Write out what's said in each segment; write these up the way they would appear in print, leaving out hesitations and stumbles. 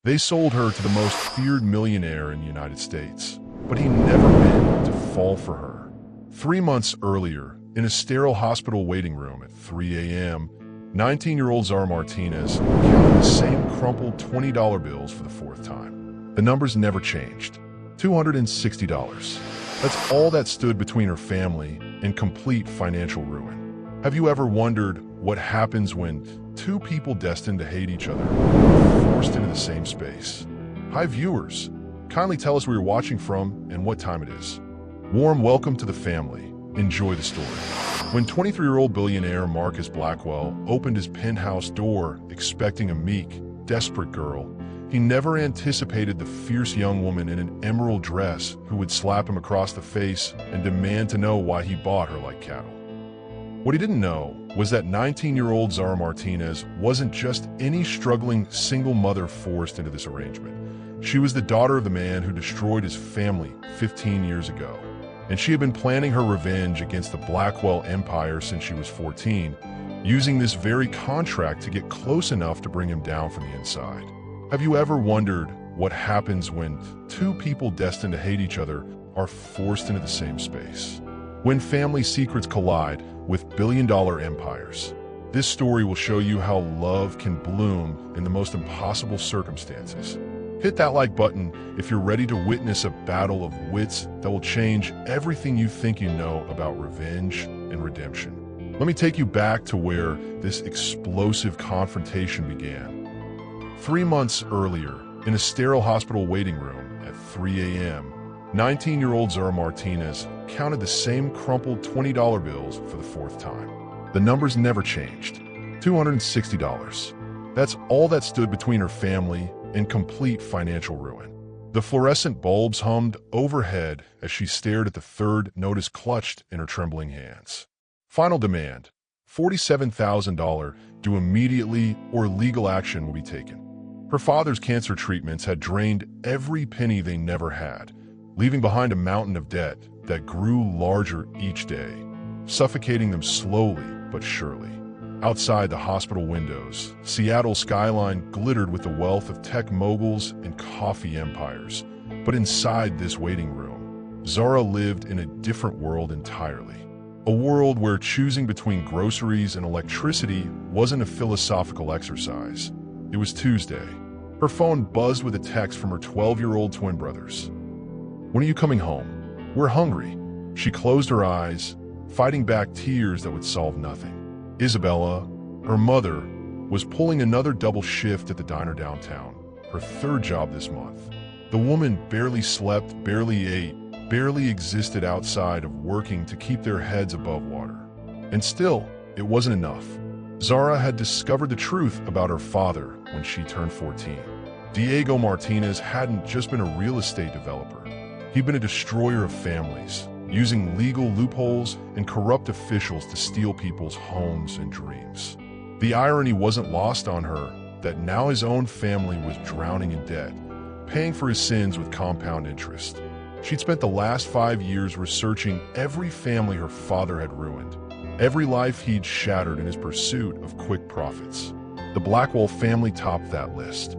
They sold her to the most feared millionaire in the United States, but he never meant to fall for her. 3 months earlier, in a sterile hospital waiting room at 3 a.m., 19-year-old Zara Martinez counted the same crumpled $20 bills for the fourth time. The numbers never changed. $260. That's all that stood between her family and complete financial ruin. Have you ever wondered what happens when two people destined to hate each other are forced into the same space? Hi viewers, kindly tell us where you're watching from and what time it is. Warm welcome to the family. Enjoy the story. When 23-year-old billionaire Marcus Blackwell opened his penthouse door expecting a meek, desperate girl, he never anticipated the fierce young woman in an emerald dress who would slap him across the face and demand to know why he bought her like cattle. What he didn't know was that 19-year-old Zara Martinez wasn't just any struggling single mother forced into this arrangement. She was the daughter of the man who destroyed his family 15 years ago. And she had been planning her revenge against the Blackwell empire since she was 14, using this very contract to get close enough to bring him down from the inside. Have you ever wondered what happens when two people destined to hate each other are forced into the same space? When family secrets collide with billion-dollar empires. This story will show you how love can bloom in the most impossible circumstances. Hit that like button if you're ready to witness a battle of wits that will change everything you think you know about revenge and redemption. Let me take you back to where this explosive confrontation began. 3 months earlier, in a sterile hospital waiting room at 3 a.m., 19-year-old Zara Martinez counted the same crumpled $20 bills for the fourth time. The numbers never changed. $260. That's all that stood between her family and complete financial ruin. The fluorescent bulbs hummed overhead as she stared at the third notice clutched in her trembling hands. Final demand, $47,000 due immediately or legal action will be taken. Her father's cancer treatments had drained every penny they never had, leaving behind a mountain of debt that grew larger each day, suffocating them slowly but surely. Outside the hospital windows, Seattle's skyline glittered with the wealth of tech moguls and coffee empires. But inside this waiting room, Zara lived in a different world entirely. A world where choosing between groceries and electricity wasn't a philosophical exercise. It was Tuesday. Her phone buzzed with a text from her 12-year-old twin brothers. "When are you coming home? We're hungry." She closed her eyes, fighting back tears that would solve nothing. Isabella, her mother, was pulling another double shift at the diner downtown, her third job this month. The woman barely slept, barely ate, barely existed outside of working to keep their heads above water. And still, it wasn't enough. Zara had discovered the truth about her father when she turned 14. Diego Martinez hadn't just been a real estate developer. He'd been a destroyer of families, using legal loopholes and corrupt officials to steal people's homes and dreams. The irony wasn't lost on her that now his own family was drowning in debt, paying for his sins with compound interest. She'd spent the last 5 years researching every family her father had ruined, every life he'd shattered in his pursuit of quick profits. The Blackwell family topped that list.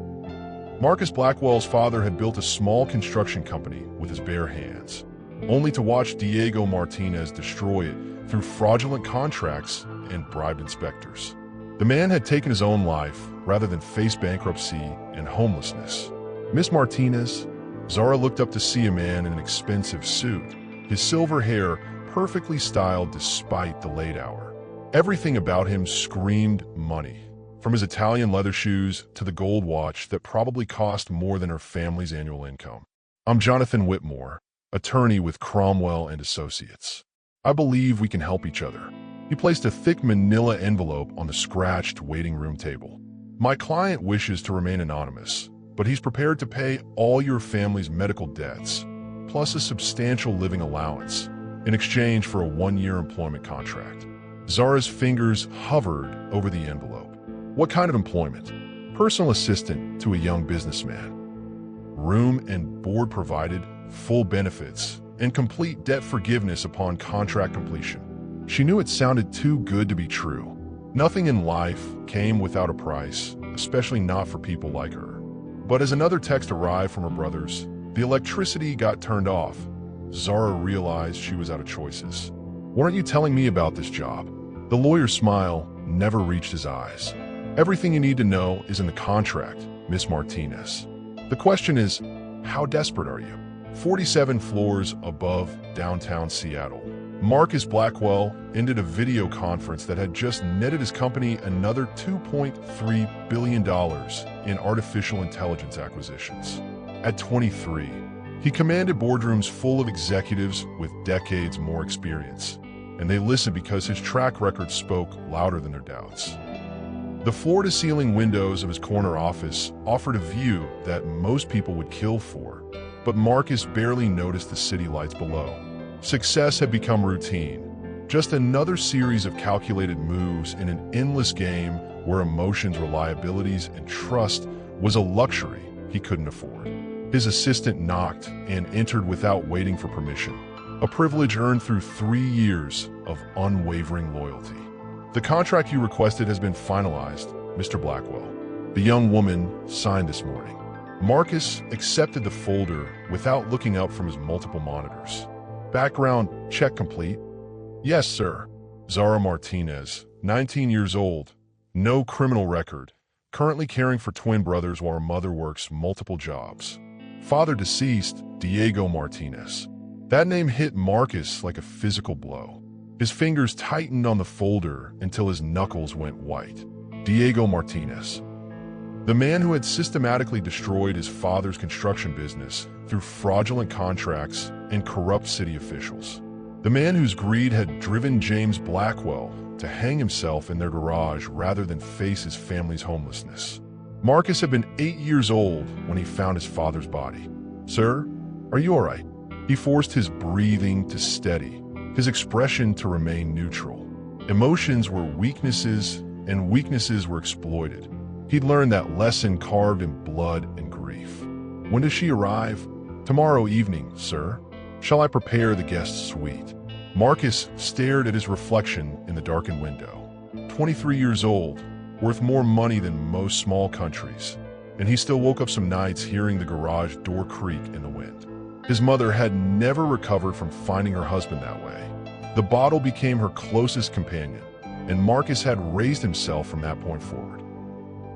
Marcus Blackwell's father had built a small construction company with his bare hands, only to watch Diego Martinez destroy it through fraudulent contracts and bribed inspectors. The man had taken his own life rather than face bankruptcy and homelessness. Miss Martinez, Zara looked up to see a man in an expensive suit, his silver hair perfectly styled despite the late hour. Everything about him screamed money, from his Italian leather shoes to the gold watch that probably cost more than her family's annual income. "I'm Jonathan Whitmore, attorney with Cromwell and Associates. I believe we can help each other." He placed a thick manila envelope on the scratched waiting room table. "My client wishes to remain anonymous, but he's prepared to pay all your family's medical debts, plus a substantial living allowance, in exchange for a 1-year employment contract." Zara's fingers hovered over the envelope. What kind of employment? Personal assistant to a young businessman. Room and board provided, full benefits, and complete debt forgiveness upon contract completion. She knew it sounded too good to be true. Nothing in life came without a price, especially not for people like her. But as another text arrived from her brothers, the electricity got turned off. Zara realized she was out of choices. "What aren't you telling me about this job?" The lawyer's smile never reached his eyes. "Everything you need to know is in the contract, Miss Martinez. The question is, how desperate are you?" 47 floors above downtown Seattle, Marcus Blackwell ended a video conference that had just netted his company another $2.3 billion in artificial intelligence acquisitions. At 23, he commanded boardrooms full of executives with decades more experience, and they listened because his track record spoke louder than their doubts. The floor-to-ceiling windows of his corner office offered a view that most people would kill for, but Marcus barely noticed the city lights below. Success had become routine, just another series of calculated moves in an endless game where emotions, reliabilities, and trust was a luxury he couldn't afford. His assistant knocked and entered without waiting for permission, a privilege earned through 3 years of unwavering loyalty. "The contract you requested has been finalized, Mr. Blackwell." The young woman signed this morning. Marcus accepted the folder without looking up from his multiple monitors. "Background check complete?" "Yes, sir." Zara Martinez, 19 years old, no criminal record, currently caring for twin brothers while her mother works multiple jobs. Father deceased, Diego Martinez. That name hit Marcus like a physical blow. His fingers tightened on the folder until his knuckles went white. Diego Martinez. The man who had systematically destroyed his father's construction business through fraudulent contracts and corrupt city officials. The man whose greed had driven James Blackwell to hang himself in their garage rather than face his family's homelessness. Marcus had been 8 years old when he found his father's body. "Sir, are you all right?" He forced his breathing to steady, his expression to remain neutral. Emotions were weaknesses, and weaknesses were exploited. He'd learned that lesson carved in blood and grief. "When does she arrive?" "Tomorrow evening, sir." "Shall I prepare the guest suite?" Marcus stared at his reflection in the darkened window. 23 years old, worth more money than most small countries, and he still woke up some nights hearing the garage door creak in the wind. His mother had never recovered from finding her husband that way. The bottle became her closest companion, and Marcus had raised himself from that point forward.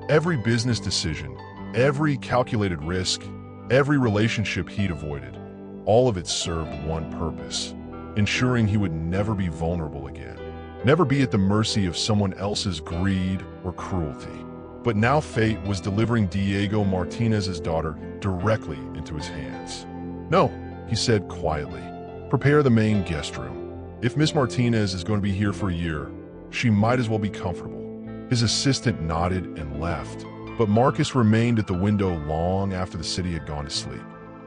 Every business decision, every calculated risk, every relationship he'd avoided, all of it served one purpose: ensuring he would never be vulnerable again, never be at the mercy of someone else's greed or cruelty. But now fate was delivering Diego Martinez's daughter directly into his hands. "No," he said quietly. "Prepare the main guest room. If Miss Martinez is going to be here for a year, she might as well be comfortable." His assistant nodded and left, but Marcus remained at the window long after the city had gone to sleep.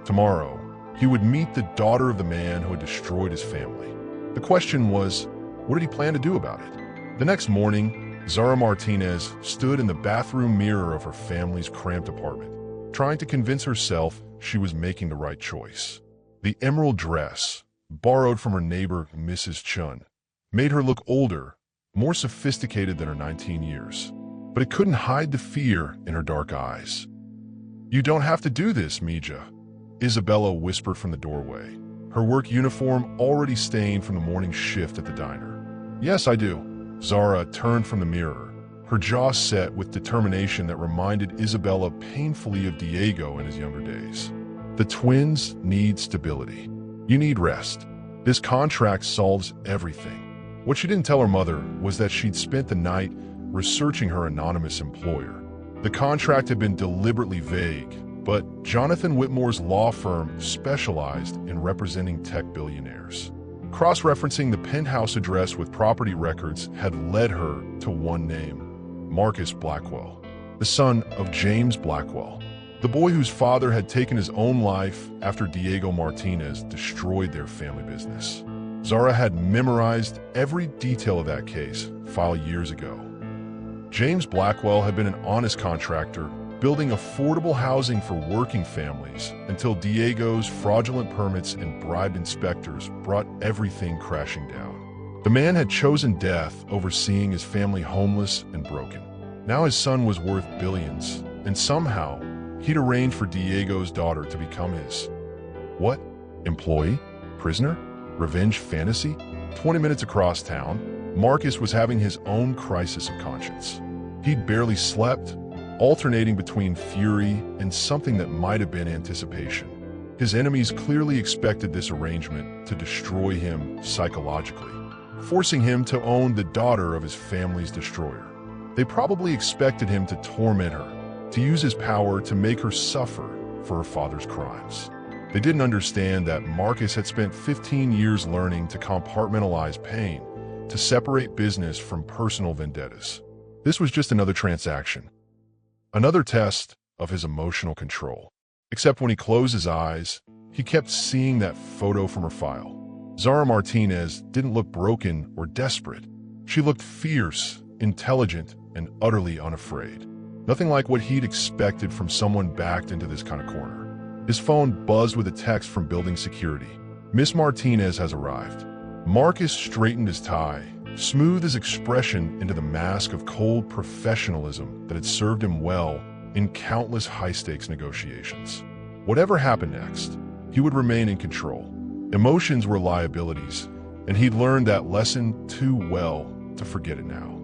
Tomorrow, he would meet the daughter of the man who had destroyed his family. The question was, what did he plan to do about it? The next morning, Zara Martinez stood in the bathroom mirror of her family's cramped apartment, trying to convince herself she was making the right choice. The emerald dress, borrowed from her neighbor Mrs. Chun, made her look older, more sophisticated than her 19 years. But it couldn't hide the fear in her dark eyes. "You don't have to do this, Mija," Isabella whispered from the doorway, her work uniform already stained from the morning shift at the diner. "Yes, I do." Zara turned from the mirror, her jaw set with determination that reminded Isabella painfully of Diego in his younger days. "The twins need stability. You need rest. This contract solves everything." What she didn't tell her mother was that she'd spent the night researching her anonymous employer. The contract had been deliberately vague, but Jonathan Whitmore's law firm specialized in representing tech billionaires. Cross-referencing the penthouse address with property records had led her to one name: Marcus Blackwell, the son of James Blackwell, the boy whose father had taken his own life after Diego Martinez destroyed their family business. Zara had memorized every detail of that case filed years ago. James Blackwell had been an honest contractor, building affordable housing for working families until Diego's fraudulent permits and bribed inspectors brought everything crashing down. The man had chosen death over seeing his family homeless and broken. Now his son was worth billions, and somehow He'd arranged for Diego's daughter to become his, what? Employee? Prisoner? Revenge fantasy? 20 minutes across town, Marcus was having his own crisis of conscience. He'd barely slept, alternating between fury and something that might have been anticipation. His enemies clearly expected this arrangement to destroy him psychologically, forcing him to own the daughter of his family's destroyer. They probably expected him to torment her, to use his power to make her suffer for her father's crimes. They didn't understand that Marcus had spent 15 years learning to compartmentalize pain, to separate business from personal vendettas. This was just another transaction, another test of his emotional control. Except when he closed his eyes, he kept seeing that photo from her file. Zara Martinez didn't look broken or desperate. She looked fierce, intelligent, and utterly unafraid. Nothing like what he'd expected from someone backed into this kind of corner. His phone buzzed with a text from building security. Miss Martinez has arrived. Marcus straightened his tie, smoothed his expression into the mask of cold professionalism that had served him well in countless high-stakes negotiations. Whatever happened next, he would remain in control. Emotions were liabilities, and he'd learned that lesson too well to forget it now.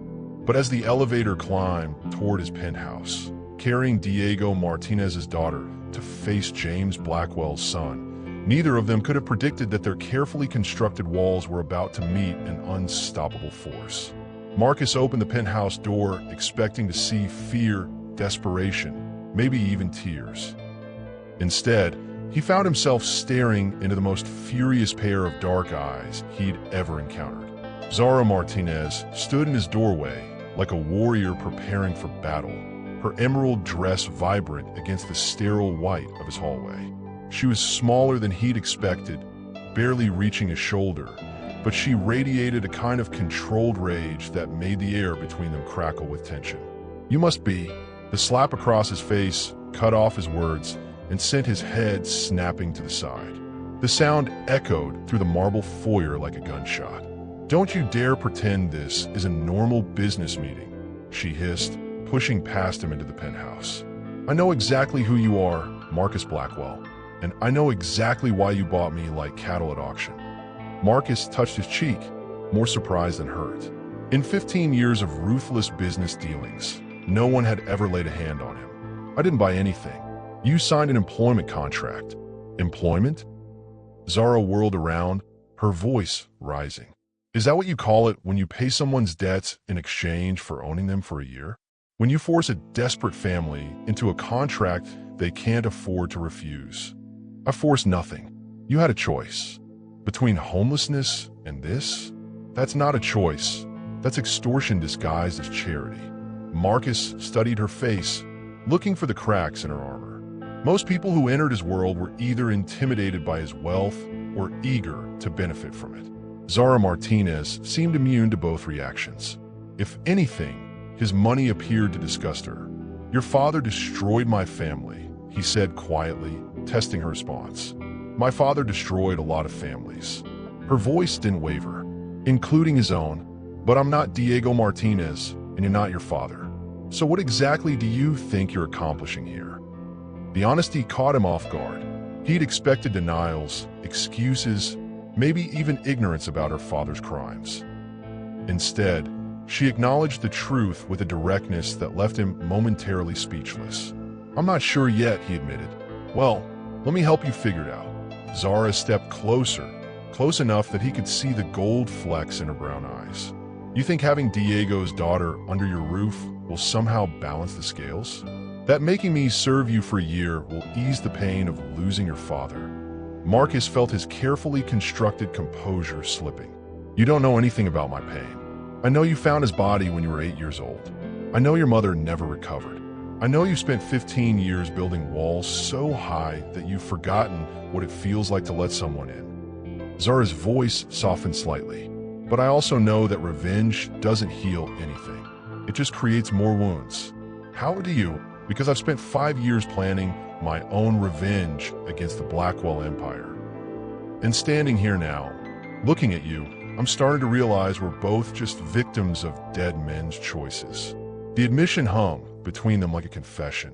But as the elevator climbed toward his penthouse, carrying Diego Martinez's daughter to face James Blackwell's son, neither of them could have predicted that their carefully constructed walls were about to meet an unstoppable force. Marcus opened the penthouse door, expecting to see fear, desperation, maybe even tears. Instead, he found himself staring into the most furious pair of dark eyes he'd ever encountered. Zara Martinez stood in his doorway like a warrior preparing for battle, her emerald dress vibrant against the sterile white of his hallway. She was smaller than he'd expected, barely reaching his shoulder, but she radiated a kind of controlled rage that made the air between them crackle with tension. "You must be." The slap across his face cut off his words and sent his head snapping to the side. The sound echoed through the marble foyer like a gunshot. "Don't you dare pretend this is a normal business meeting," she hissed, pushing past him into the penthouse. "I know exactly who you are, Marcus Blackwell, and I know exactly why you bought me like cattle at auction." Marcus touched his cheek, more surprised than hurt. In 15 years of ruthless business dealings, no one had ever laid a hand on him. "I didn't buy anything. You signed an employment contract." "Employment?" Zara whirled around, her voice rising. "Is that what you call it when you pay someone's debts in exchange for owning them for a year? When you force a desperate family into a contract they can't afford to refuse?" "I forced nothing. You had a choice. Between homelessness and this? That's not a choice. That's extortion disguised as charity." Marcus studied her face, looking for the cracks in her armor. Most people who entered his world were either intimidated by his wealth or eager to benefit from it. Zara Martinez seemed immune to both reactions. If anything, his money appeared to disgust her. "Your father destroyed my family," he said quietly, testing her response. "My father destroyed a lot of families." Her voice didn't waver, including his own. "But I'm not Diego Martinez, and you're not your father. So what exactly do you think you're accomplishing here?" The honesty caught him off guard. He'd expected denials, excuses, maybe even ignorance about her father's crimes. Instead, she acknowledged the truth with a directness that left him momentarily speechless. "I'm not sure yet," he admitted. "Well, let me help you figure it out." Zara stepped closer, close enough that he could see the gold flecks in her brown eyes. "You think having Diego's daughter under your roof will somehow balance the scales? That making me serve you for a year will ease the pain of losing your father?" Marcus felt his carefully constructed composure slipping. "You don't know anything about my pain. I know you found his body when you were 8 years old. I know your mother never recovered. I know you spent 15 years building walls so high that you've forgotten what it feels like to let someone in." Zara's voice softened slightly. "But I also know that revenge doesn't heal anything. It just creates more wounds. How do you? Because I've spent 5 years planning my own revenge against the Blackwell Empire. And standing here now, looking at you, I'm starting to realize we're both just victims of dead men's choices." The admission hung between them like a confession,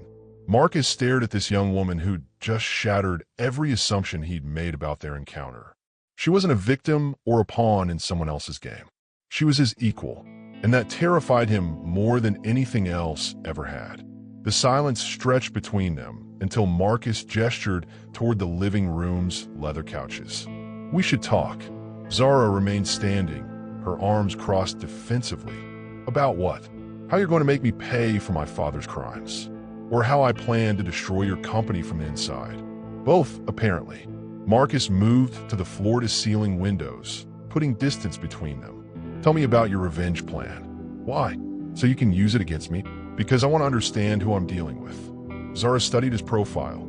Marcus stared at this young woman who'd just shattered every assumption he'd made about their encounter. She wasn't a victim or a pawn in someone else's game. She was his equal, and that terrified him more than anything else ever had. The silence stretched between them until Marcus gestured toward the living room's leather couches. "We should talk." Zara remained standing, her arms crossed defensively. "About what? How you're going to make me pay for my father's crimes? Or how I plan to destroy your company from the inside?" "Both, apparently." Marcus moved to the floor-to-ceiling windows, putting distance between them. "Tell me about your revenge plan." "Why? So you can use it against me?" "Because I want to understand who I'm dealing with." Zara studied his profile.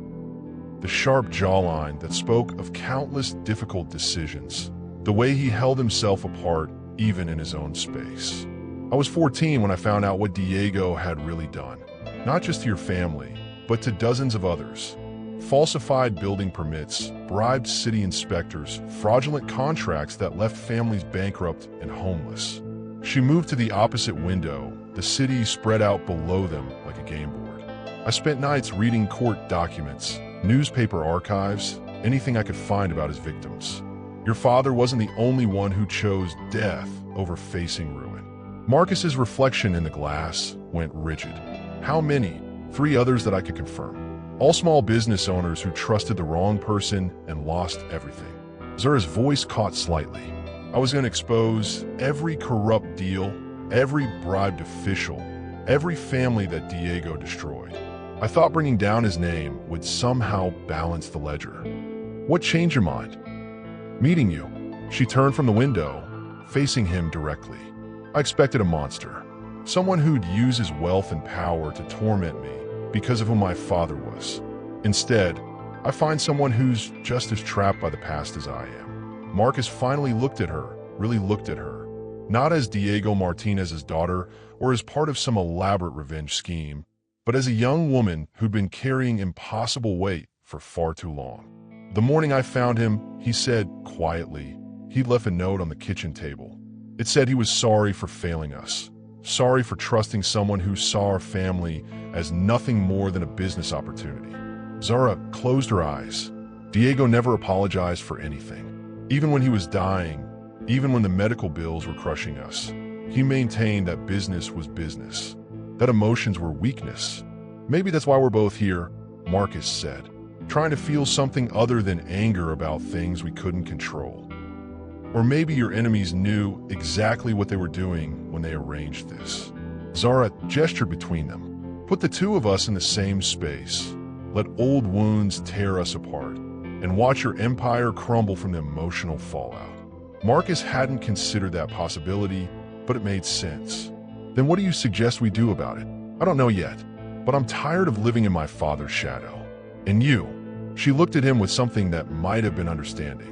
The sharp jawline that spoke of countless difficult decisions. The way he held himself apart even in his own space. "I was 14 when I found out what Diego had really done. Not just to your family, but to dozens of others. Falsified building permits, bribed city inspectors, fraudulent contracts that left families bankrupt and homeless." She moved to the opposite window, the city spread out below them like a game board. "I spent nights reading court documents, newspaper archives, anything I could find about his victims. Your father wasn't the only one who chose death over facing ruin." Marcus's reflection in the glass went rigid. "How many?" "3 others that I could confirm. All small business owners who trusted the wrong person and lost everything." Zara's voice caught slightly. "I was going to expose every corrupt deal, every bribed official, every family that Diego destroyed. I thought bringing down his name would somehow balance the ledger." "What changed your mind?" "Meeting you." She turned from the window, facing him directly. "I expected a monster. Someone who'd use his wealth and power to torment me because of who my father was. Instead, I find someone who's just as trapped by the past as I am." Marcus finally looked at her, really looked at her. Not as Diego Martinez's daughter or as part of some elaborate revenge scheme, but as a young woman who'd been carrying impossible weight for far too long. "The morning I found him," he said quietly, he'd left a note on the kitchen table. It said he was sorry for failing us. Sorry for trusting someone who saw our family as nothing more than a business opportunity. Zara closed her eyes. Diego never apologized for anything. Even when he was dying, even when the medical bills were crushing us, he maintained that business was business, that emotions were weakness. "Maybe that's why we're both here," Marcus said, "trying to feel something other than anger about things we couldn't control. Or maybe your enemies knew exactly what they were doing when they arranged this." Zara gestured between them. "Put the two of us in the same space. Let old wounds tear us apart, and watch your empire crumble from the emotional fallout." Marcus hadn't considered that possibility, but it made sense. "Then what do you suggest we do about it?" "I don't know yet, but I'm tired of living in my father's shadow. And you?" She looked at him with something that might have been understanding.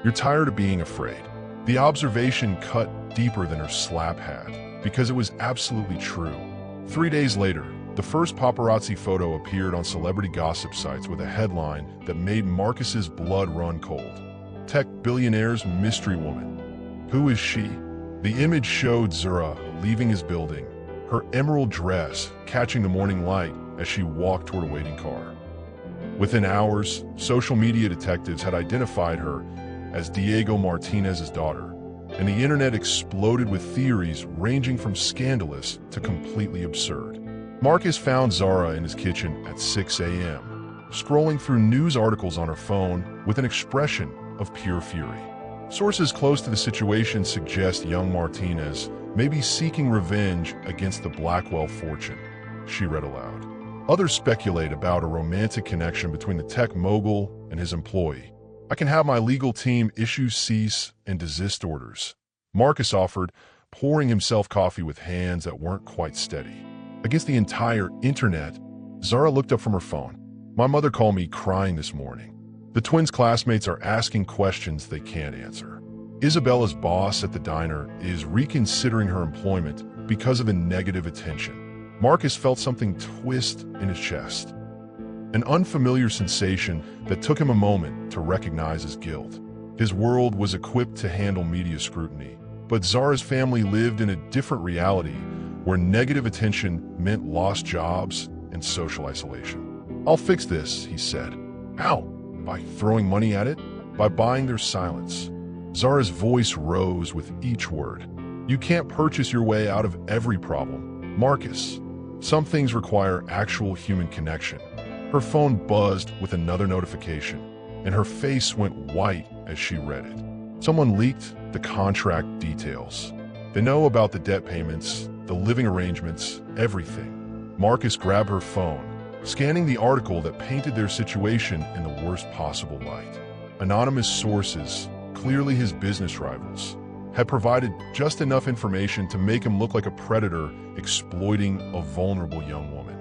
"You're tired of being afraid." The observation cut deeper than her slap had, because it was absolutely true. 3 days later, the first paparazzi photo appeared on celebrity gossip sites with a headline that made Marcus's blood run cold. "Tech billionaire's mystery woman. Who is she?" The image showed Zara leaving his building, her emerald dress catching the morning light as she walked toward a waiting car. Within hours, social media detectives had identified her as Diego Martinez's daughter, and the internet exploded with theories ranging from scandalous to completely absurd. Marcus found Zara in his kitchen at 6 a.m., scrolling through news articles on her phone with an expression of pure fury. Sources close to the situation suggest young Martinez may be seeking revenge against the Blackwell fortune, she read aloud. Others speculate about a romantic connection between the tech mogul and his employee. "I can have my legal team issue cease and desist orders," Marcus offered, pouring himself coffee with hands that weren't quite steady. Against the entire internet, Zara looked up from her phone. "My mother called me crying this morning. The twins' classmates are asking questions they can't answer. Isabella's boss at the diner is reconsidering her employment because of the negative attention." Marcus felt something twist in his chest. An unfamiliar sensation that took him a moment to recognize his guilt. His world was equipped to handle media scrutiny, but Zara's family lived in a different reality where negative attention meant lost jobs, and social isolation. "I'll fix this," he said. "How? By throwing money at it? By buying their silence?" Zara's voice rose with each word. "You can't purchase your way out of every problem, Marcus. Some things require actual human connection." Her phone buzzed with another notification, and her face went white as she read it. Someone leaked the contract details. They know about the debt payments, the living arrangements, everything. Marcus grabbed her phone, scanning the article that painted their situation in the worst possible light. Anonymous sources, clearly his business rivals, had provided just enough information to make him look like a predator exploiting a vulnerable young woman.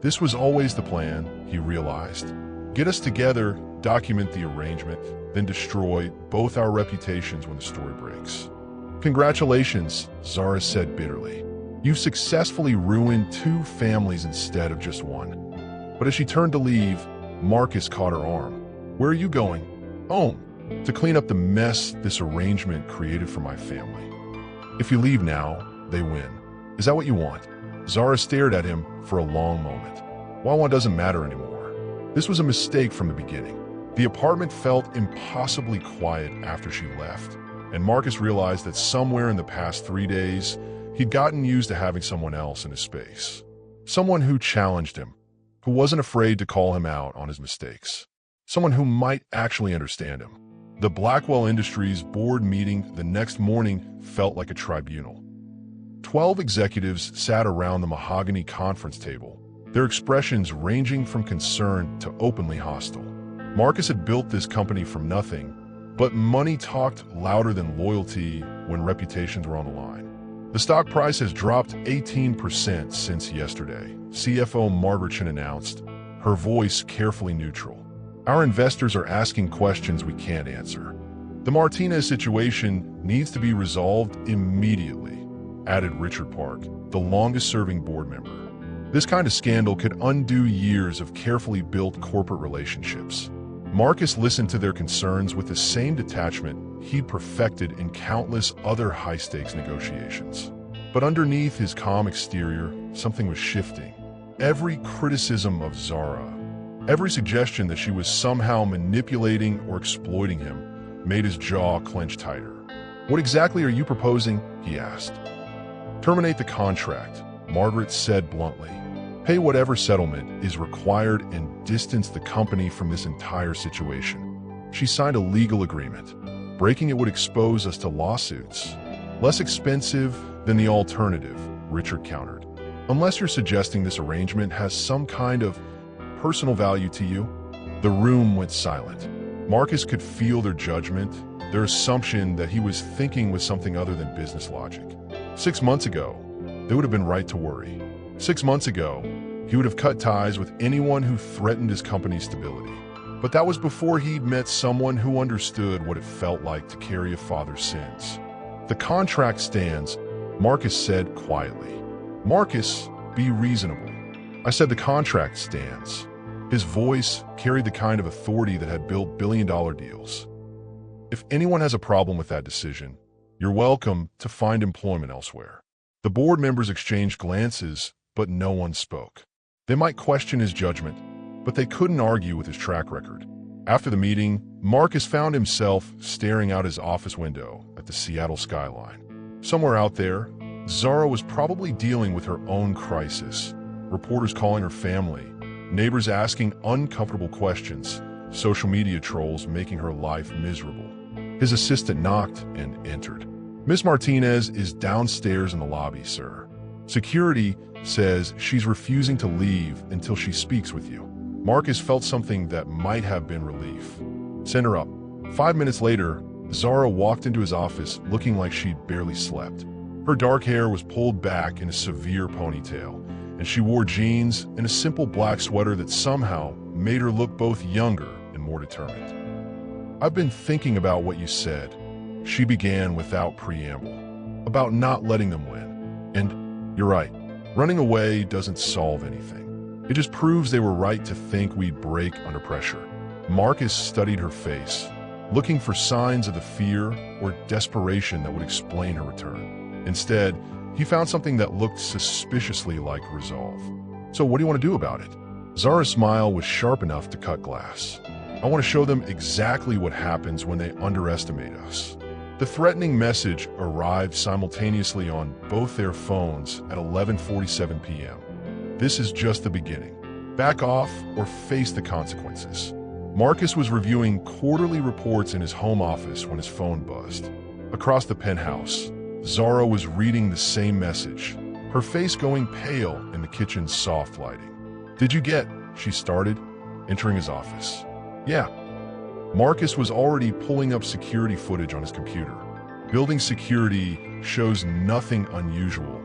This was always the plan, he realized. Get us together, document the arrangement, then destroy both our reputations when the story breaks. "Congratulations," Zara said bitterly. "You've successfully ruined 2 families instead of just 1. But as she turned to leave, Marcus caught her arm. "Where are you going?" "Home. To clean up the mess this arrangement created for my family. If you leave now, they win. Is that what you want?" Zara stared at him for a long moment. "Why one doesn't matter anymore." This was a mistake from the beginning. The apartment felt impossibly quiet after she left, and Marcus realized that somewhere in the past 3 days, he'd gotten used to having someone else in his space. Someone who challenged him, who wasn't afraid to call him out on his mistakes. Someone who might actually understand him. The Blackwell Industries board meeting the next morning felt like a tribunal. 12 executives sat around the mahogany conference table, their expressions ranging from concern to openly hostile. Marcus had built this company from nothing, but money talked louder than loyalty when reputations were on the line. The stock price has dropped 18% since yesterday, CFO Margaret Chin announced, her voice carefully neutral. "Our investors are asking questions we can't answer. The Martinez situation needs to be resolved immediately," added Richard Park, the longest-serving board member. This kind of scandal could undo years of carefully built corporate relationships. Marcus listened to their concerns with the same detachment he'd perfected in countless other high-stakes negotiations. But underneath his calm exterior, something was shifting. Every criticism of Zara, every suggestion that she was somehow manipulating or exploiting him, made his jaw clench tighter. "What exactly are you proposing?" he asked. "Terminate the contract," Margaret said bluntly. "Pay whatever settlement is required and distance the company from this entire situation." She signed a legal agreement. "Breaking it would expose us to lawsuits." "Less expensive than the alternative," Richard countered. "Unless you're suggesting this arrangement has some kind of personal value to you." The room went silent. Marcus could feel their judgment, their assumption that he was thinking with something other than business logic. 6 months ago, they would have been right to worry. 6 months ago, he would have cut ties with anyone who threatened his company's stability. But that was before he'd met someone who understood what it felt like to carry a father's sins. "The contract stands," Marcus said quietly. "Marcus, be reasonable." "I said the contract stands." His voice carried the kind of authority that had built billion-dollar deals. "If anyone has a problem with that decision, you're welcome to find employment elsewhere." The board members exchanged glances, but no one spoke. They might question his judgment, but they couldn't argue with his track record. After the meeting, Marcus found himself staring out his office window at the Seattle skyline. Somewhere out there, Zara was probably dealing with her own crisis. Reporters calling her family, neighbors asking uncomfortable questions, social media trolls making her life miserable. His assistant knocked and entered. "Miss Martinez is downstairs in the lobby, sir. Security says she's refusing to leave until she speaks with you." Marcus felt something that might have been relief. "Send her up." 5 minutes later, Zara walked into his office looking like she'd barely slept. Her dark hair was pulled back in a severe ponytail, and she wore jeans and a simple black sweater that somehow made her look both younger and more determined. "I've been thinking about what you said," she began without preamble, "about not letting them win. And you're right, running away doesn't solve anything. It just proves they were right to think we'd break under pressure." Marcus studied her face, looking for signs of the fear or desperation that would explain her return. Instead, he found something that looked suspiciously like resolve. So what do you want to do about it? Zara's smile was sharp enough to cut glass. I want to show them exactly what happens when they underestimate us. The threatening message arrived simultaneously on both their phones at 11:47 p.m. This is just the beginning. Back off or face the consequences. Marcus was reviewing quarterly reports in his home office when his phone buzzed. Across the penthouse, Zara was reading the same message, her face going pale in the kitchen's soft lighting. "Did you get?" she started, entering his office. "Yeah." Marcus was already pulling up security footage on his computer. Building security shows nothing unusual,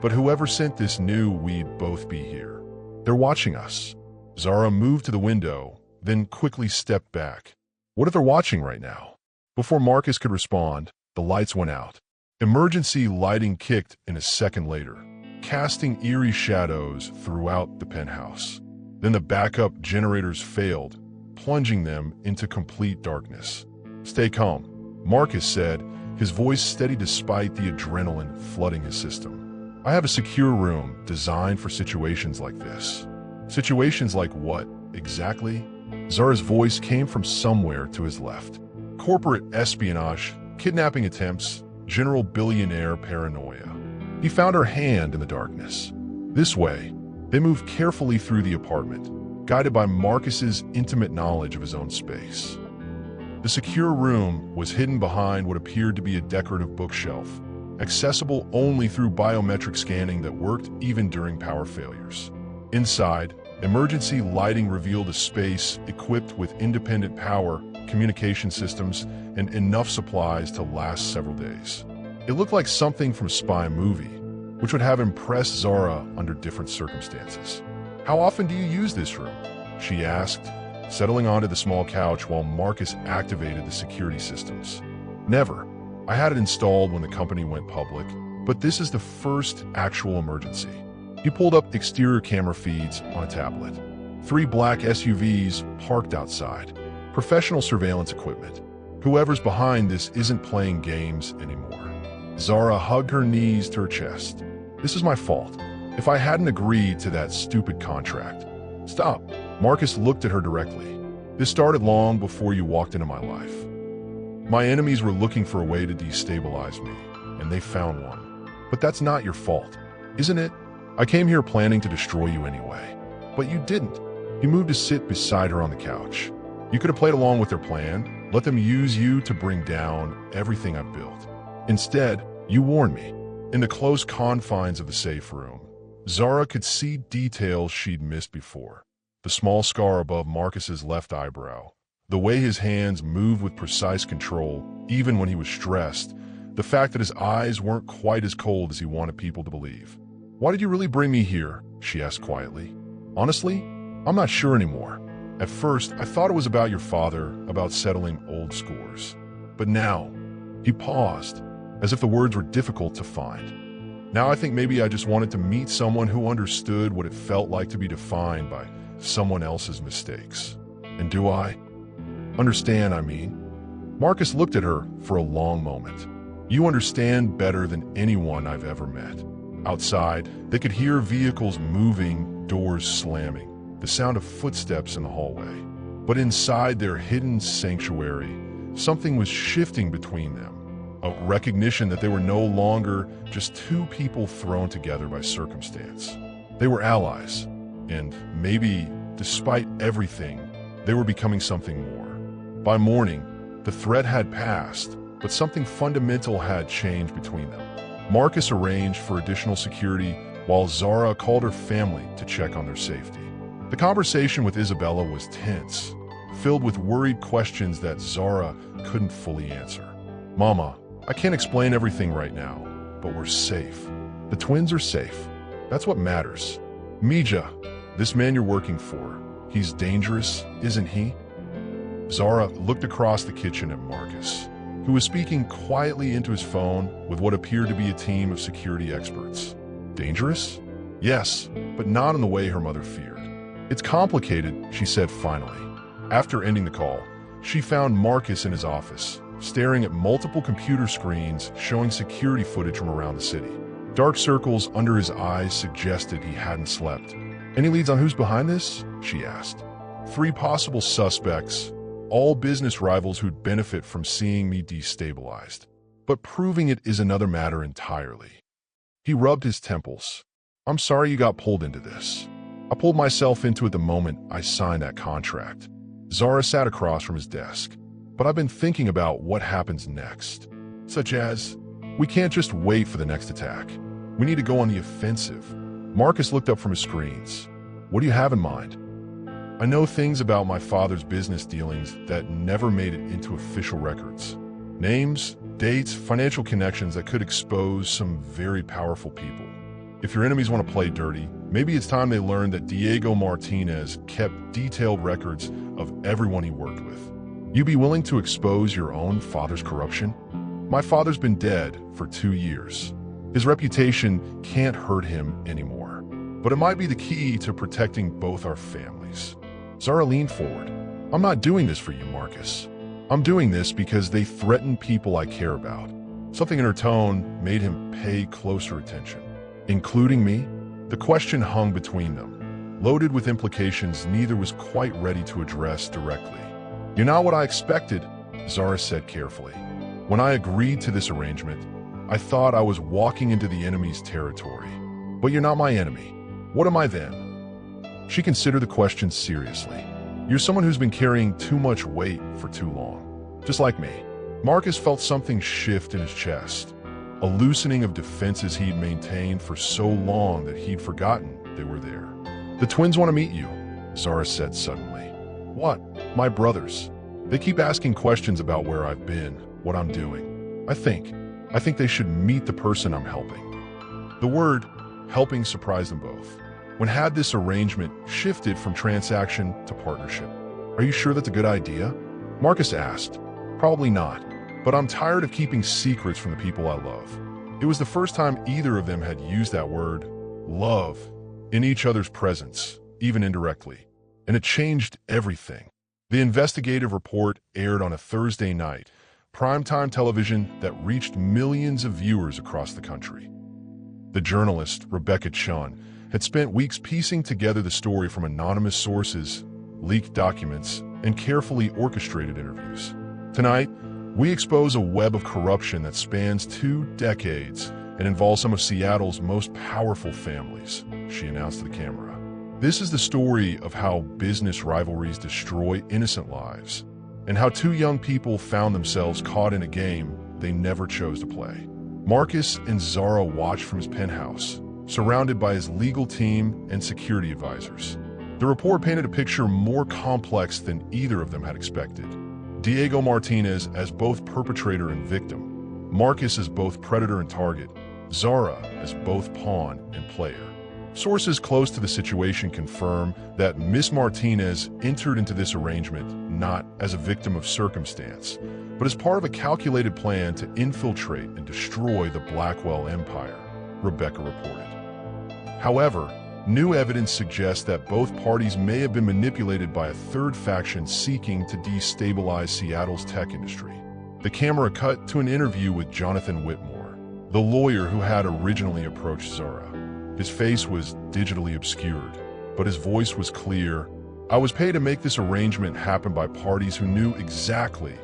but whoever sent this knew we'd both be here. "They're watching us." Zara moved to the window, then quickly stepped back. "What if they're watching right now?" Before Marcus could respond, the lights went out. Emergency lighting kicked in a second later, casting eerie shadows throughout the penthouse. Then the backup generators failed, plunging them into complete darkness. "Stay calm," Marcus said, his voice steady despite the adrenaline flooding his system. "I have a secure room designed for situations like this." "Situations like what, exactly?" Zara's voice came from somewhere to his left. "Corporate espionage, kidnapping attempts, general billionaire paranoia." He found her hand in the darkness. "This way." They moved carefully through the apartment, guided by Marcus's intimate knowledge of his own space. The secure room was hidden behind what appeared to be a decorative bookshelf, accessible only through biometric scanning that worked even during power failures. Inside, emergency lighting revealed a space equipped with independent power, communication systems, and enough supplies to last several days. It looked like something from a spy movie, which would have impressed Zara under different circumstances. "How often do you use this room?" she asked, settling onto the small couch while Marcus activated the security systems. "Never. I had it installed when the company went public, but this is the first actual emergency." He pulled up exterior camera feeds on a tablet. 3 black SUVs parked outside. Professional surveillance equipment. Whoever's behind this isn't playing games anymore. Zara hugged her knees to her chest. "This is my fault. If I hadn't agreed to that stupid contract." "Stop." Marcus looked at her directly. "This started long before you walked into my life. My enemies were looking for a way to destabilize me, and they found one. But that's not your fault, isn't it? I came here planning to destroy you anyway. But you didn't." He moved to sit beside her on the couch. "You could have played along with their plan, let them use you to bring down everything I've built. Instead, you warned me." In the close confines of the safe room, Zara could see details she'd missed before. The small scar above Marcus's left eyebrow, the way his hands moved with precise control, even when he was stressed, the fact that his eyes weren't quite as cold as he wanted people to believe. "Why did you really bring me here?" she asked quietly. "Honestly, I'm not sure anymore. At first, I thought it was about your father, about settling old scores. But now," he paused, as if the words were difficult to find. "Now I think maybe I just wanted to meet someone who understood what it felt like to be defined by someone else's mistakes. And do I understand, I mean?" Marcus looked at her for a long moment. "You understand better than anyone I've ever met." Outside, they could hear vehicles moving, doors slamming, the sound of footsteps in the hallway. But inside their hidden sanctuary, something was shifting between them. A recognition that they were no longer just 2 people thrown together by circumstance. They were allies, and maybe, despite everything, they were becoming something more. By morning, the threat had passed, but something fundamental had changed between them. Marcus arranged for additional security, while Zara called her family to check on their safety. The conversation with Isabella was tense, filled with worried questions that Zara couldn't fully answer. "Mama, I can't explain everything right now, but we're safe. The twins are safe. That's what matters. Mija, this man you're working for, he's dangerous, isn't he?" Zara looked across the kitchen at Marcus, who was speaking quietly into his phone with what appeared to be a team of security experts. "Dangerous? Yes, but not in the way her mother feared. It's complicated," she said finally. After ending the call, she found Marcus in his office, staring at multiple computer screens showing security footage from around the city. Dark circles under his eyes suggested he hadn't slept. Any leads on who's behind this? She asked. 3 possible suspects, all business rivals who'd benefit from seeing me destabilized. But proving it is another matter entirely. He rubbed his temples. I'm sorry you got pulled into this. I pulled myself into it the moment I signed that contract. Zara sat across from his desk. But I've been thinking about what happens next. Such as, we can't just wait for the next attack. We need to go on the offensive. Marcus looked up from his screens. What do you have in mind? I know things about my father's business dealings that never made it into official records. Names, dates, financial connections that could expose some very powerful people. If your enemies want to play dirty, maybe it's time they learned that Diego Martinez kept detailed records of everyone he worked with. You be willing to expose your own father's corruption? My father's been dead for 2 years. His reputation can't hurt him anymore. But it might be the key to protecting both our families. Zara leaned forward. I'm not doing this for you, Marcus. I'm doing this because they threaten people I care about. Something in her tone made him pay closer attention. Including me? The question hung between them, loaded with implications neither was quite ready to address directly. You're not what I expected, Zara said carefully. When I agreed to this arrangement, I thought I was walking into the enemy's territory. But you're not my enemy. What am I then? She considered the question seriously. You're someone who's been carrying too much weight for too long. Just like me. Marcus felt something shift in his chest. A loosening of defenses he'd maintained for so long that he'd forgotten they were there. The twins want to meet you, Zara said suddenly. What? My brothers. They keep asking questions about where I've been, what I'm doing. I think they should meet the person I'm helping. The word helping surprised them both. When had this arrangement shifted from transaction to partnership? Are you sure that's a good idea? Marcus asked. Probably not, but I'm tired of keeping secrets from the people I love. It was the first time either of them had used that word, love, in each other's presence, even indirectly. And it changed everything. The investigative report aired on a Thursday night, primetime television that reached millions of viewers across the country. The journalist, Rebecca Chun, had spent weeks piecing together the story from anonymous sources, leaked documents, and carefully orchestrated interviews. Tonight, we expose a web of corruption that spans 2 decades and involves some of Seattle's most powerful families, she announced to the camera. This is the story of how business rivalries destroy innocent lives, and how 2 young people found themselves caught in a game they never chose to play. Marcus and Zara watched from his penthouse, surrounded by his legal team and security advisors. The report painted a picture more complex than either of them had expected. Diego Martinez as both perpetrator and victim, Marcus as both predator and target, Zara as both pawn and player. Sources close to the situation confirm that Miss Martinez entered into this arrangement not as a victim of circumstance, but as part of a calculated plan to infiltrate and destroy the Blackwell Empire, Rebecca reported. However, new evidence suggests that both parties may have been manipulated by a third faction seeking to destabilize Seattle's tech industry. The camera cut to an interview with Jonathan Whitmore, the lawyer who had originally approached Zara. His face was digitally obscured, but his voice was clear. I was paid to make this arrangement happen by parties who knew exactly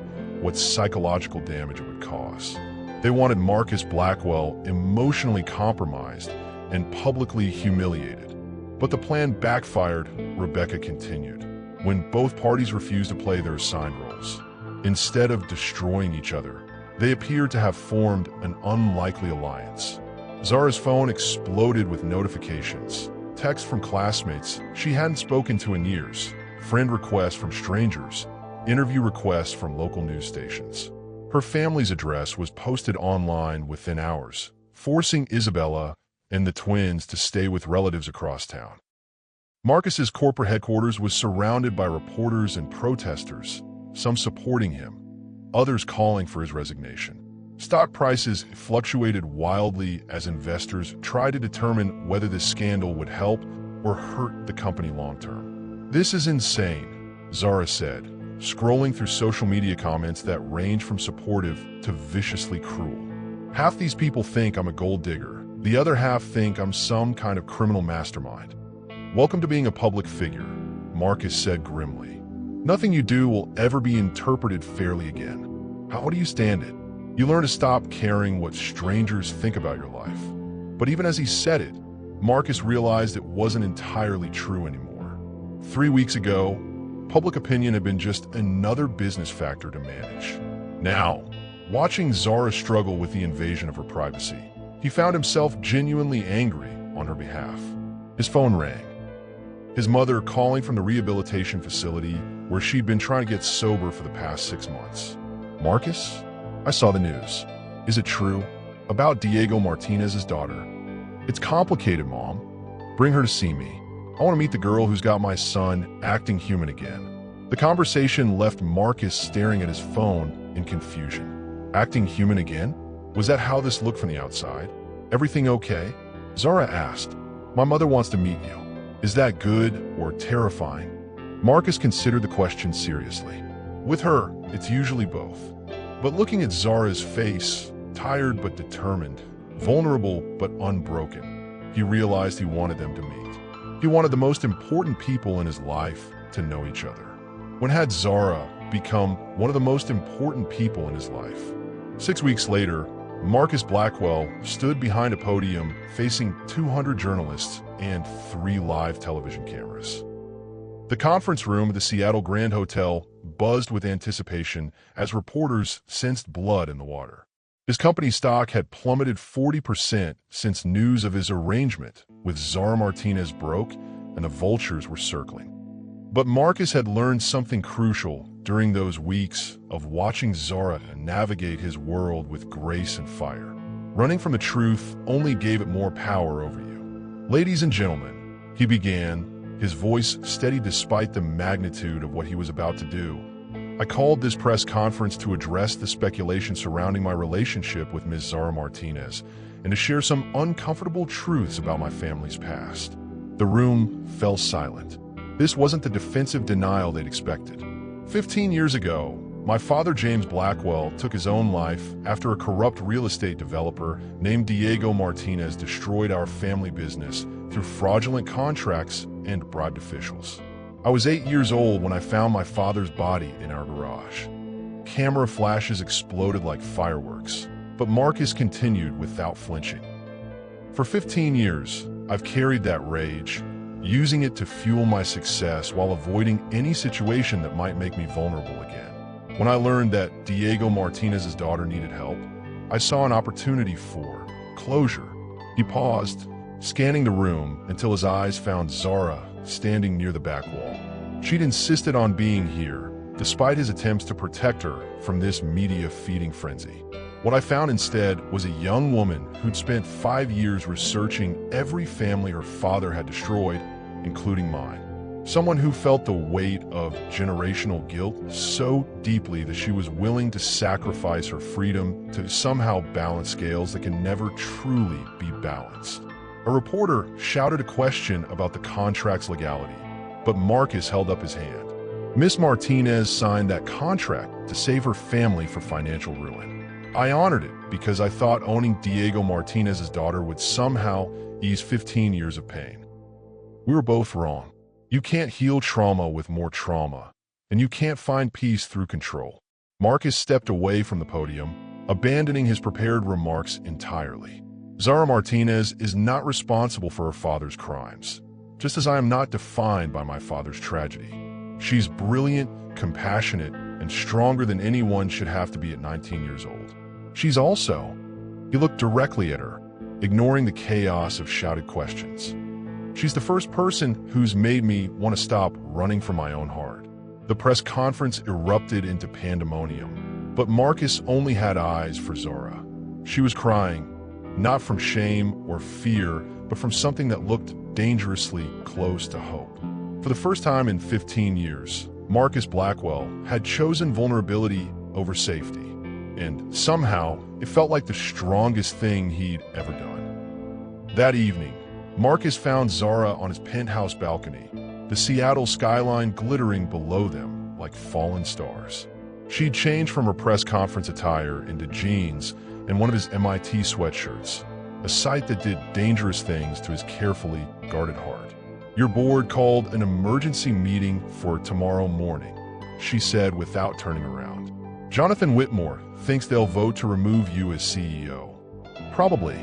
what psychological damage it would cause. They wanted Marcus Blackwell emotionally compromised and publicly humiliated. But the plan backfired, Rebecca continued, when both parties refused to play their assigned roles. Instead of destroying each other, they appeared to have formed an unlikely alliance. Zara's phone exploded with notifications, texts from classmates she hadn't spoken to in years, friend requests from strangers, interview requests from local news stations. Her family's address was posted online within hours, forcing Isabella and the twins to stay with relatives across town. Marcus's corporate headquarters was surrounded by reporters and protesters, some supporting him, others calling for his resignation. Stock prices fluctuated wildly as investors tried to determine whether this scandal would help or hurt the company long-term. This is insane, Zara said, scrolling through social media comments that range from supportive to viciously cruel. Half these people think I'm a gold digger. The other half think I'm some kind of criminal mastermind. "Welcome to being a public figure," Marcus said grimly. "Nothing you do will ever be interpreted fairly again. How do you stand it? You learn to stop caring what strangers think about your life." But even as he said it, Marcus realized it wasn't entirely true anymore. 3 weeks ago, public opinion had been just another business factor to manage. Now, watching Zara struggle with the invasion of her privacy, he found himself genuinely angry on her behalf. His phone rang. His mother calling from the rehabilitation facility where she'd been trying to get sober for the past 6 months. "Marcus, I saw the news. Is it true? About Diego Martinez's daughter?" "It's complicated, Mom. Bring her to see me. I want to meet the girl who's got my son acting human again." The conversation left Marcus staring at his phone in confusion. Acting human again? Was that how this looked from the outside? "Everything okay?" Zara asked. "My mother wants to meet you." Is that good or terrifying? Marcus considered the question seriously. With her, it's usually both. But looking at Zara's face, tired but determined, vulnerable but unbroken, he realized he wanted them to meet. He wanted the most important people in his life to know each other. When had Zara become one of the most important people in his life? 6 weeks later, Marcus Blackwell stood behind a podium facing 200 journalists and 3 live television cameras. The conference room at the Seattle Grand Hotel buzzed with anticipation as reporters sensed blood in the water. His company's stock had plummeted 40% since news of his arrangement with Zara Martinez broke and the vultures were circling. But Marcus had learned something crucial during those weeks of watching Zara navigate his world with grace and fire. Running from the truth only gave it more power over you. "Ladies and gentlemen," he began, his voice steady despite the magnitude of what he was about to do. "I called this press conference to address the speculation surrounding my relationship with Ms. Zara Martinez and to share some uncomfortable truths about my family's past." The room fell silent. This wasn't the defensive denial they'd expected. 15 years ago, my father James Blackwell took his own life after a corrupt real estate developer named Diego Martinez destroyed our family business through fraudulent contracts and bribed officials. I was 8 years old when I found my father's body in our garage. Camera flashes exploded like fireworks, but Marcus continued without flinching. "For 15 years, I've carried that rage, using it to fuel my success while avoiding any situation that might make me vulnerable again. When I learned that Diego Martinez's daughter needed help, I saw an opportunity for closure." He paused, scanning the room until his eyes found Zara standing near the back wall. She'd insisted on being here, despite his attempts to protect her from this media-feeding frenzy. What I found instead was a young woman who'd spent 5 years researching every family her father had destroyed, including mine. Someone who felt the weight of generational guilt so deeply that she was willing to sacrifice her freedom to somehow balance scales that can never truly be balanced. A reporter shouted a question about the contract's legality, but Marcus held up his hand. Miss Martinez signed that contract to save her family from financial ruin. I honored it because I thought owning Diego Martinez's daughter would somehow ease 15 years of pain. We were both wrong. You can't heal trauma with more trauma, and you can't find peace through control. Marcus stepped away from the podium, abandoning his prepared remarks entirely. Zara Martinez is not responsible for her father's crimes, just as I am not defined by my father's tragedy. She's brilliant, compassionate, and stronger than anyone should have to be at 19 years old. She's also... He looked directly at her, ignoring the chaos of shouted questions. She's the first person who's made me want to stop running from my own heart. The press conference erupted into pandemonium, but Marcus only had eyes for Zara. She was crying, not from shame or fear, but from something that looked dangerously close to hope. For the first time in 15 years, Marcus Blackwell had chosen vulnerability over safety, and somehow it felt like the strongest thing he'd ever done. That evening, Marcus found Zara on his penthouse balcony, the Seattle skyline glittering below them like fallen stars. She'd changed from her press conference attire into jeans and one of his MIT sweatshirts, a sight that did dangerous things to his carefully guarded heart. Your board called an emergency meeting for tomorrow morning, she said without turning around. Jonathan Whitmore thinks they'll vote to remove you as CEO. Probably.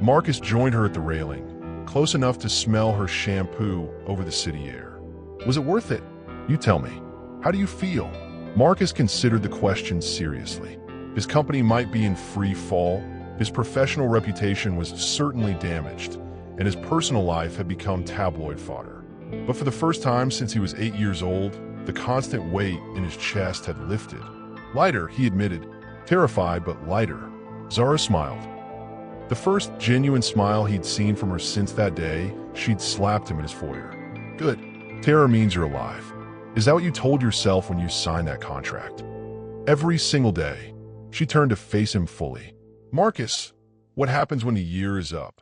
Marcus joined her at the railing, close enough to smell her shampoo over the city air. Was it worth it? You tell me. How do you feel? Marcus considered the question seriously. His company might be in free fall, his professional reputation was certainly damaged, and his personal life had become tabloid fodder. But for the first time since he was 8 years old, the constant weight in his chest had lifted. Lighter, he admitted. Terrified, but lighter. Zara smiled. The first genuine smile he'd seen from her since that day, she'd slapped him in his foyer. Good. Terror means you're alive. Is that what you told yourself when you signed that contract? Every single day. She turned to face him fully. Marcus, what happens when the year is up?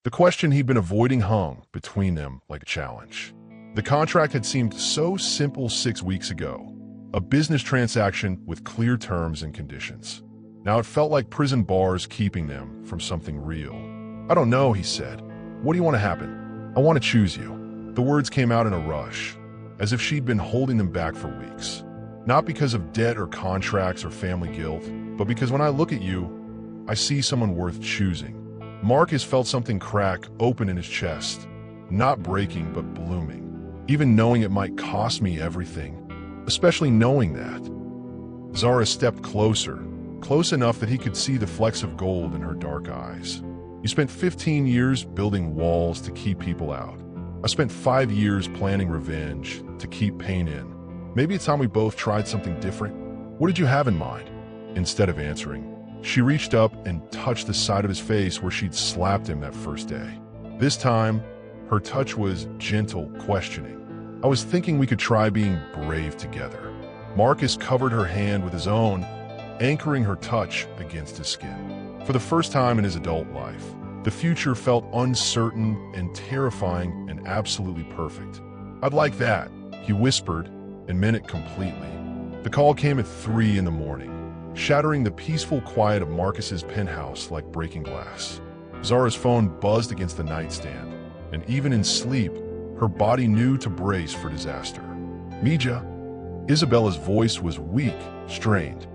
The question he'd been avoiding hung between them like a challenge. The contract had seemed so simple 6 weeks ago. A business transaction with clear terms and conditions. Now it felt like prison bars keeping them from something real. I don't know, he said. What do you want to happen? I want to choose you. The words came out in a rush, as if she'd been holding them back for weeks. Not because of debt or contracts or family guilt, but because when I look at you, I see someone worth choosing. Marcus felt something crack open in his chest, not breaking but blooming. Even knowing it might cost me everything, especially knowing that. Zara stepped closer, close enough that he could see the flecks of gold in her dark eyes. You spent 15 years building walls to keep people out. I spent 5 years planning revenge to keep pain in. Maybe it's time we both tried something different. What did you have in mind? Instead of answering, she reached up and touched the side of his face where she'd slapped him that first day. This time, her touch was gentle, questioning. I was thinking we could try being brave together. Marcus covered her hand with his own, anchoring her touch against his skin. For the first time in his adult life, the future felt uncertain and terrifying and absolutely perfect. I'd like that, he whispered, and meant it completely. The call came at 3 in the morning, shattering the peaceful quiet of Marcus's penthouse like breaking glass. Zara's phone buzzed against the nightstand, and even in sleep, her body knew to brace for disaster. Mija. Isabella's voice was weak, strained.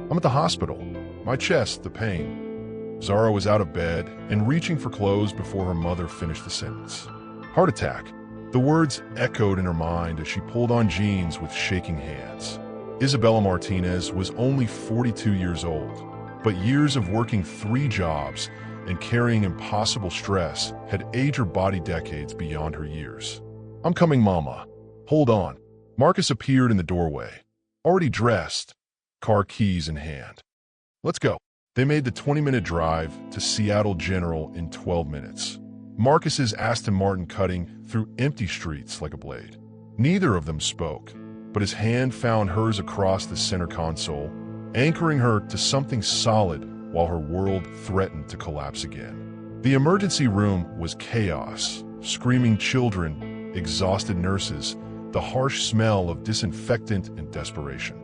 I'm at the hospital. My chest, the pain. Zara was out of bed and reaching for clothes before her mother finished the sentence. Heart attack. The words echoed in her mind as she pulled on jeans with shaking hands. Isabella Martinez was only 42 years old, but years of working 3 jobs and carrying impossible stress had aged her body decades beyond her years. I'm coming, Mama. Hold on. Marcus appeared in the doorway, already dressed, car keys in hand. Let's go. They made the 20-minute drive to Seattle General in 12 minutes. Marcus's Aston Martin cutting through empty streets like a blade. Neither of them spoke, but his hand found hers across the center console, anchoring her to something solid while her world threatened to collapse again. The emergency room was chaos, screaming children, exhausted nurses, the harsh smell of disinfectant and desperation.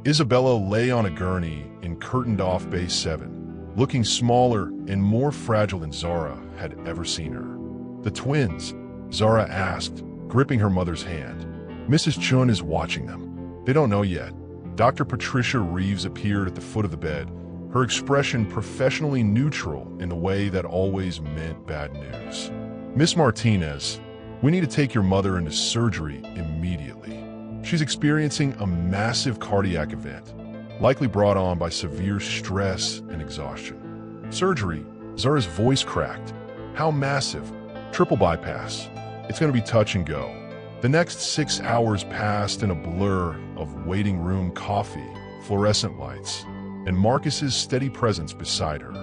Isabella lay on a gurney in curtained-off Bay 7, looking smaller and more fragile than Zara had ever seen her. The twins, Zara asked, gripping her mother's hand. Mrs. Chun is watching them. They don't know yet. Dr. Patricia Reeves appeared at the foot of the bed, her expression professionally neutral in the way that always meant bad news. Miss Martinez, we need to take your mother into surgery immediately. She's experiencing a massive cardiac event, likely brought on by severe stress and exhaustion. Surgery? Zara's voice cracked. How massive? Triple bypass. It's going to be touch and go. The next 6 hours passed in a blur of waiting room coffee, fluorescent lights, and Marcus's steady presence beside her.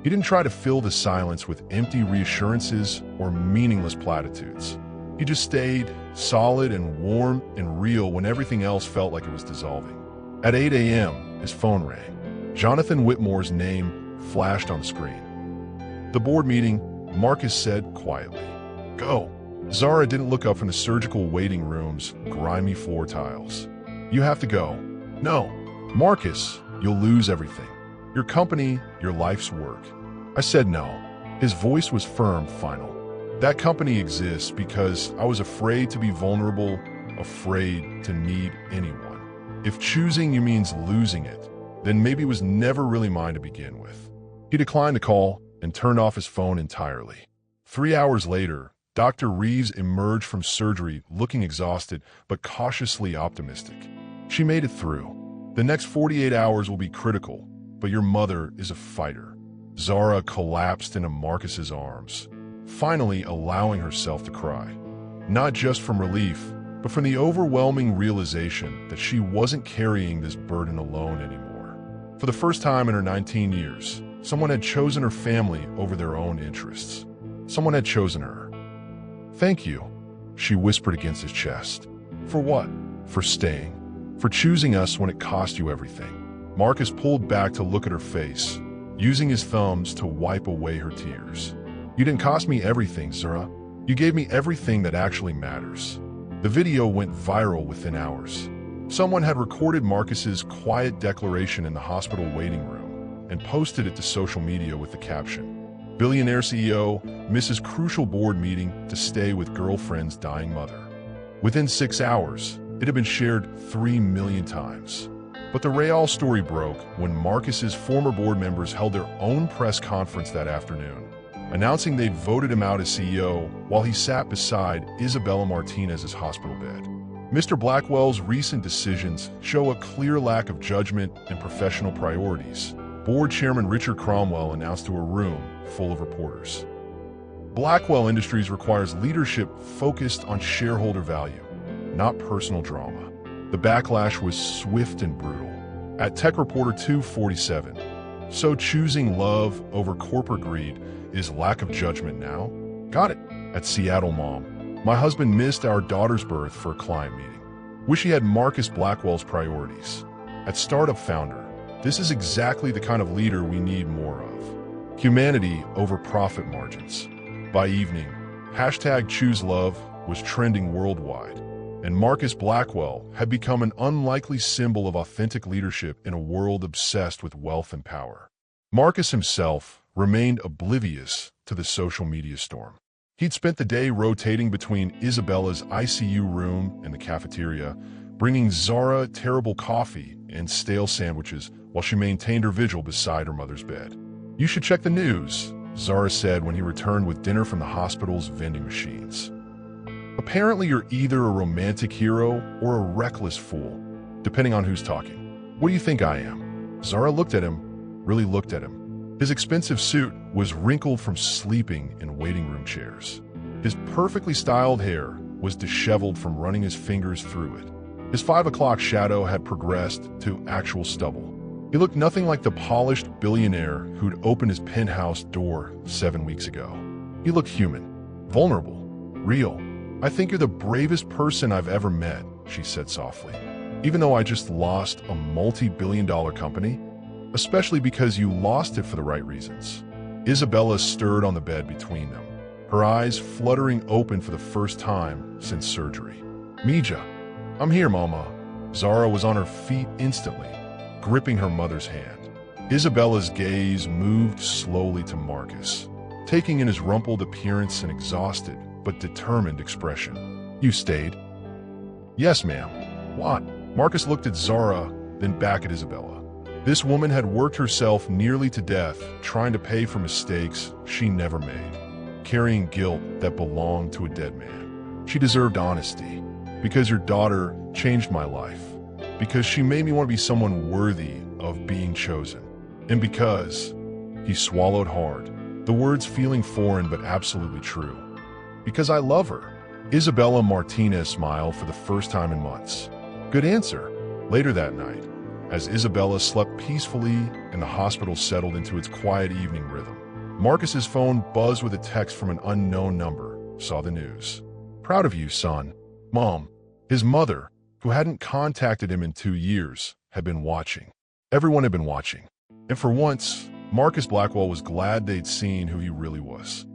He didn't try to fill the silence with empty reassurances or meaningless platitudes. He just stayed solid and warm and real when everything else felt like it was dissolving. At 8 a.m., his phone rang. Jonathan Whitmore's name flashed on the screen. The board meeting, Marcus said quietly. Go. Zara didn't look up from the surgical waiting room's grimy floor tiles. You have to go. No. Marcus, you'll lose everything. Your company, your life's work. I said no. His voice was firm, final. That company exists because I was afraid to be vulnerable, afraid to need anyone. If choosing you means losing it, then maybe it was never really mine to begin with. He declined the call and turned off his phone entirely. 3 hours later, Dr. Reeves emerged from surgery looking exhausted but cautiously optimistic. She made it through. The next 48 hours will be critical, but your mother is a fighter. Zara collapsed into Marcus's arms, finally allowing herself to cry. Not just from relief, but from the overwhelming realization that she wasn't carrying this burden alone anymore. For the first time in her 19 years, someone had chosen her family over their own interests. Someone had chosen her. "Thank you," she whispered against his chest. "For what?" "For staying. For choosing us when it cost you everything." Marcus pulled back to look at her face, using his thumbs to wipe away her tears. "You didn't cost me everything, Zara. You gave me everything that actually matters." The video went viral within hours. Someone had recorded Marcus's quiet declaration in the hospital waiting room and posted it to social media with the caption, "Billionaire CEO misses crucial board meeting to stay with girlfriend's dying mother." Within 6 hours, it had been shared 3 million times. But the real story broke when Marcus's former board members held their own press conference that afternoon, announcing they'd voted him out as CEO while he sat beside Isabella Martinez's hospital bed. Mr. Blackwell's recent decisions show a clear lack of judgment and professional priorities, Board Chairman Richard Cromwell announced to a room full of reporters. Blackwell Industries requires leadership focused on shareholder value, not personal drama. The backlash was swift and brutal. At Tech Reporter 247, "So choosing love over corporate greed is lack of judgment now?" Got it. At Seattle Mom, "My husband missed our daughter's birth for a client meeting. Wish he had Marcus Blackwell's priorities." At Startup Founder, "This is exactly the kind of leader we need more of. Humanity over profit margins." By evening, #ChooseLove was trending worldwide, and Marcus Blackwell had become an unlikely symbol of authentic leadership in a world obsessed with wealth and power. Marcus himself remained oblivious to the social media storm. He'd spent the day rotating between Isabella's ICU room and the cafeteria, bringing Zara terrible coffee and stale sandwiches while she maintained her vigil beside her mother's bed. "You should check the news," Zara said when he returned with dinner from the hospital's vending machines. "Apparently you're either a romantic hero or a reckless fool, depending on who's talking. What do you think I am?" Zara looked at him, really looked at him. His expensive suit was wrinkled from sleeping in waiting room chairs. His perfectly styled hair was disheveled from running his fingers through it. His 5 o'clock shadow had progressed to actual stubble. He looked nothing like the polished billionaire who'd opened his penthouse door 7 weeks ago. He looked human, vulnerable, real. "I think you're the bravest person I've ever met," she said softly. "Even though I just lost a multi-billion-dollar company, especially because you lost it for the right reasons." Isabella stirred on the bed between them, her eyes fluttering open for the first time since surgery. "Mija, I'm here, Mama." Zara was on her feet instantly, gripping her mother's hand. Isabella's gaze moved slowly to Marcus, taking in his rumpled appearance and exhausted but determined expression. "You stayed?" "Yes, ma'am." "What?" Marcus looked at Zara, then back at Isabella. This woman had worked herself nearly to death trying to pay for mistakes she never made, carrying guilt that belonged to a dead man. She deserved honesty, because your daughter changed my life, because she made me want to be someone worthy of being chosen, and because—" he swallowed hard, the words feeling foreign but absolutely true. "Because I love her." Isabella Martinez smiled for the first time in months. "Good answer." Later that night, as Isabella slept peacefully and the hospital settled into its quiet evening rhythm, Marcus's phone buzzed with a text from an unknown number. Saw the news. "Proud of you, son." Mom, his mother, who hadn't contacted him in 2 years, had been watching. Everyone had been watching. And for once, Marcus Blackwell was glad they'd seen who he really was.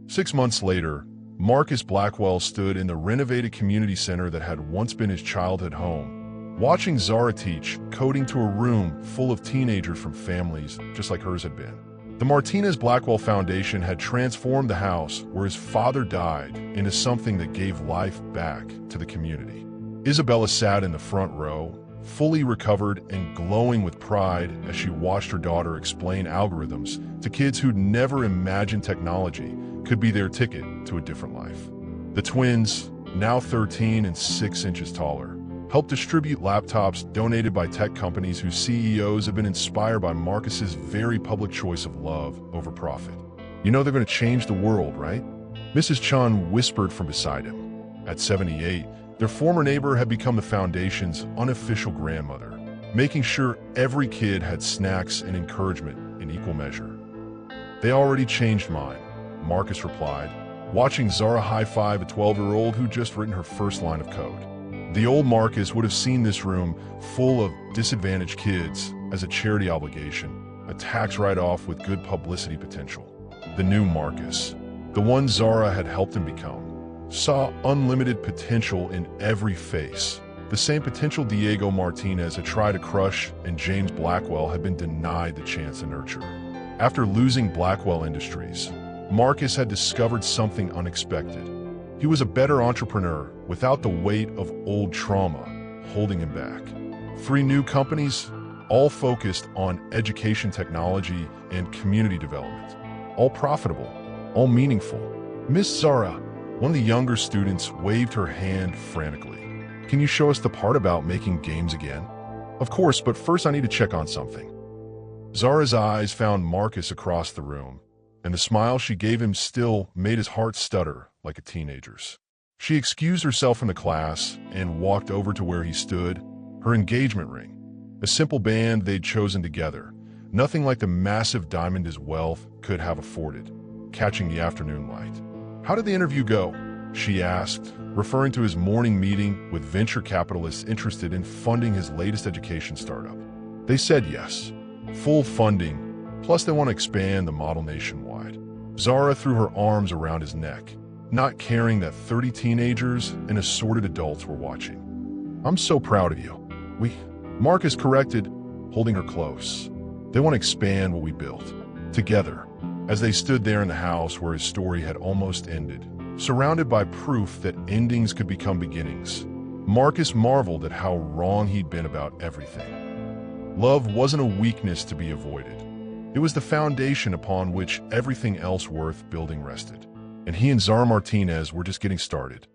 6 months later, Marcus Blackwell stood in the renovated community center that had once been his childhood home, watching Zara teach coding to a room full of teenagers from families just like hers had been. The Martinez-Blackwell Foundation had transformed the house where his father died into something that gave life back to the community. Isabella sat in the front row, fully recovered and glowing with pride as she watched her daughter explain algorithms to kids who'd never imagined technology could be their ticket to a different life. The twins, now 13 and 6 inches taller, helped distribute laptops donated by tech companies whose CEOs have been inspired by Marcus's very public choice of love over profit. You know they're going to change the world, right? Mrs. Chun whispered from beside him. At 78, their former neighbor had become the foundation's unofficial grandmother, making sure every kid had snacks and encouragement in equal measure. They already changed mine, Marcus replied, watching Zara high-five a 12-year-old who'd just written her first line of code. The old Marcus would have seen this room full of disadvantaged kids as a charity obligation, a tax write-off with good publicity potential. The new Marcus, the one Zara had helped him become, saw unlimited potential in every face. The same potential Diego Martinez had tried to crush and James Blackwell had been denied the chance to nurture. After losing Blackwell Industries, Marcus had discovered something unexpected. He was a better entrepreneur without the weight of old trauma holding him back. 3 new companies, all focused on education technology and community development. All profitable, all meaningful. Miss Zara, one of the younger students, waved her hand frantically. Can you show us the part about making games again? Of course, but first I need to check on something. Zara's eyes found Marcus across the room, and the smile she gave him still made his heart stutter like a teenager's. She excused herself from the class and walked over to where he stood, her engagement ring, a simple band they'd chosen together, nothing like the massive diamond his wealth could have afforded, catching the afternoon light. How did the interview go? She asked, referring to his morning meeting with venture capitalists interested in funding his latest education startup. They said yes, full funding, plus they want to expand the model nationwide. Zara threw her arms around his neck, not caring that 30 teenagers and assorted adults were watching. I'm so proud of you. Marcus corrected, holding her close. They want to expand what we built, together, as they stood there in the house where his story had almost ended, surrounded by proof that endings could become beginnings. Marcus marveled at how wrong he'd been about everything. Love wasn't a weakness to be avoided. It was the foundation upon which everything else worth building rested. And he and Zara Martinez were just getting started.